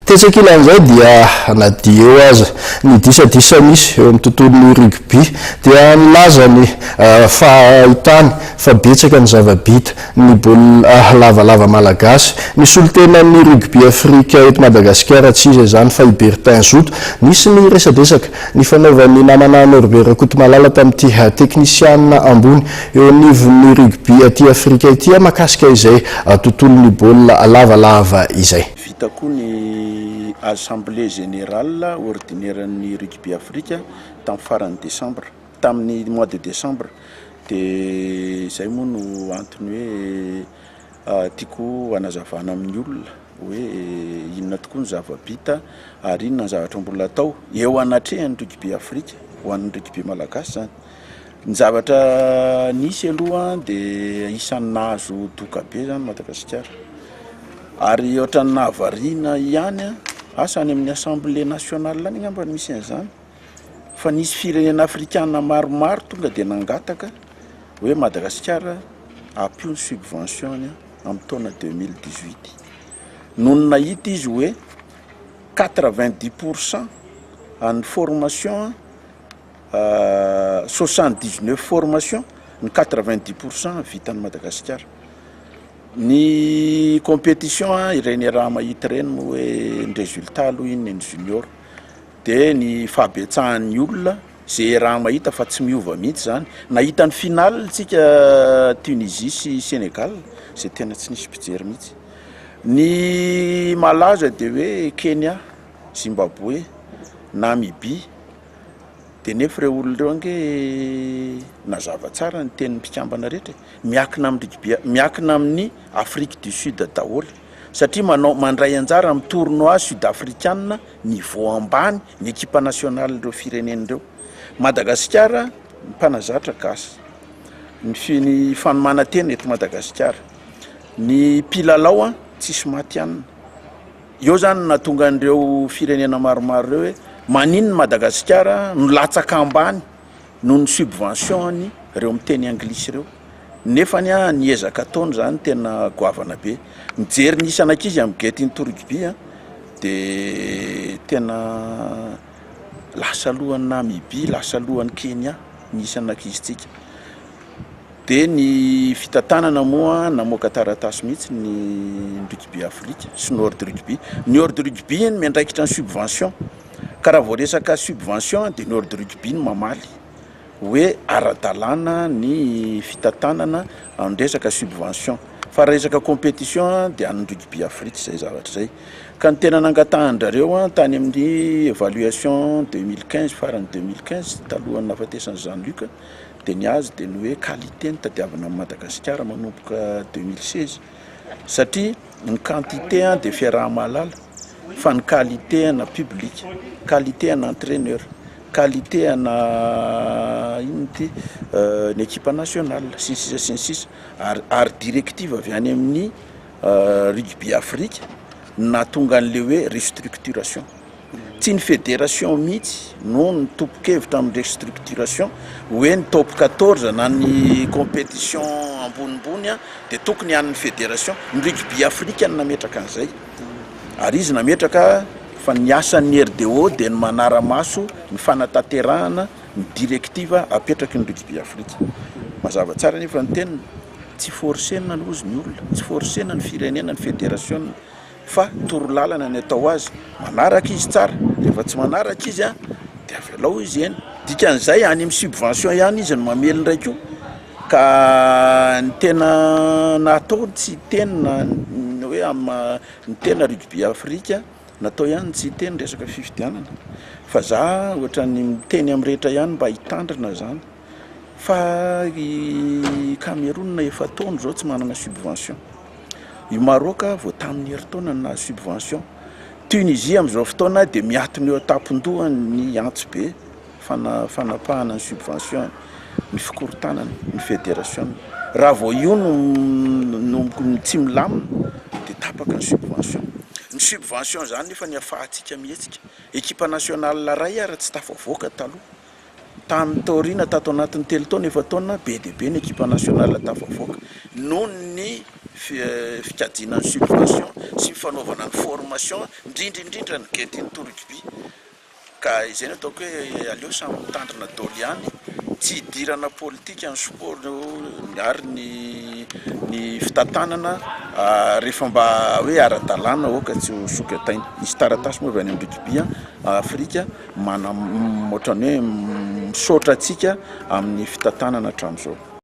Tetsakilan'izay dia nadio aza ny disadisa misy eo amin'ny tontolon'ny rugby dia nilaza ny fahitany fa betsaka ny zava-bita ny baolina lavalava malagasy ny solotenan'ny rugby Afrika eto Madagasikara tsy iza izany fa i Bertin Zoto nisy ny resadresaka ny fanaovan'ny namana Norbert Kotomalala tamin'ity teknisianina ambony eo anivon'ny rugby aty Afrika ity makasika izay tontolon'ny baolina lavalava izay. Vita koa ny assemblée générale ordinaire-ny rugby Afrika tamin'ny farany décembre, tamin'ny mois de décembre, de zay moa no antony hoe tiako hanazavana amin'ny olona hoe inona tokoa ny zava-bita ary inona ny zavatra mbola atao eo anatrehan'ny rugby Afrika ho an'ny rugby malagasy zany. Ny zavatra nisy aloha de isan'ny nahazo doka be zany Madagasikara. Ary ohatran'ny nahavariana ihany asa any amin'ny assemblée nationale any ngamba misy an'izany fa nisy firenena afrikana maromaro tonga de nangataka hoe Madagasikara apio ny subvention amin'ny taona 2018 noho ny nahita izy hoe 90% en formation 79 formation ny 90% vitan'ny Madagasikara. Ny compétition ireny raha mahita reny moa hoe ny résultat aloha iny ny junior de ny fahabetsahan'ny olona zay raha mahita fa tsy miova mihitsy zany nahita ny final tsika Tunisie sy Sénégal zay tena tsy nisy mpijery mihitsy. Ny malaza de hoe Kenya, Zimbabwe, Namibie de nefa ireo olona ireo ange nazava tsara ny tenin'ny mpikambana rehetra miakina amin'ny rugby, miakina amin'ny Afrique du Sud daholo satria mandray anjara amin'ny tournoi sud-africaine niveau ambany ny équipe nationale ireo firenen'ireo. Madagasikara mpanazatra gasy ny fanomana tena eto Madagasikara, ny mpilalao tsisy maty anina. Eo zany natonga an'ireo firenena maromaro ireo hoe manin'ny Madagasikara no latsaka ambany noho ny subvention ireo miteny anglisy ireo. Nefa ny ezaka ataony zany tena goavana be. Mijery ny isan'ankizy amin'ny Getting to Rugby de tena lasa alohan'ny Namibie, lasa alohan'ny Kenya ny isan'ankizy tsika. De ny fitantanana moa namoaka taratasy mihitsy ny rugby Afrika sy Nord Rugby. Ny Nord Rugby iny miandraikitra ny subvention. Karaha vao resaka subvention de Nord Rugby ny mamaly hoe ara-dalàna ny fitantanana amin'ny resaka subvention fa resaka compétition de an'ny rugby Afrika zay zavatra zay. Ka ny tena nangatahan'ndrareo tany amin'ny évaluation 2015 farany 2015 talohan'ny nahafatesan'ny Jean-Luc de ny azy de ny hoe qualité ny tadiavana amin'ny Madagasikara manomboka 2016 satria ny quantité de fiaraha-mahalala fa ny qualité na public, qualité na entraîneur, qualité na inty ny équipe nationale sisa ary directive avy any amin'ny rugby Afrique na tonga an'le hoe restructuration. Tsy ny fédération mihitsy no ny topo-kevitra amin'ny restructuration hoe ny top 14 na ny compétition ambonimbony de tokony an'ny fédération. Ny rugby Afrique nametraka an'izay ary izy nametraka fa ny asan'ny RDO de ny manara-maso ny fanatanterahana ny directive apetraky ny rugby Afrika. Mazava tsara nefa ny teniny tsy forcena ny ozy ny olona, tsy forcena ny firenena ny fédération fa torolalana ny atao azy manaraka izy tsara. Rehefa tsy manaraka izy de avelao izy eny dikan'izay any amin'ny subvention ihany izy ny mamely ndraiky io ka ny tena natao tsy tena hoe ny tena rugby Afrika natao ihany tsy teny resaka fifidianana fa za ohatran'ny miteny amin'ny rehetra ihany mba hitandrina zany fa i Cameroun efa taona zao tsy manana subvention. I Maroc vao tamin'ny herintaona na subvention. Tunisie amin'izao fotoana de miatona eo tapon-doha ny antso be fanapahana ny subvention ny fikorontanana ny fédération. Raha vao io no tsy milamina de tapaka ny subvention. Ny subvention zany nefa ny afahantsika mihetsika. Équipe nationale ray ary tsy tafavoaka taloha. Tamin'ny taorina tato anatin'ny telo taona efa taona be de be ny équipe nationale tafavoaka noho ny fikadinany subvention sy fifanaovana ny formation indrindrindrindra ny gediny to rugby ka izay ny ataoko hoe aleo samy mitandrina dôly ihany tsy hidirana politika ny sport ary ny fitantanana rehefa mba hoe ara-dalàna oka tsy ho sokatain isy taratasy moa avy any amin'ny rugby Afrika mana ohatrany hoe misaotra antsika amin'ny fitantanana hatramin'izao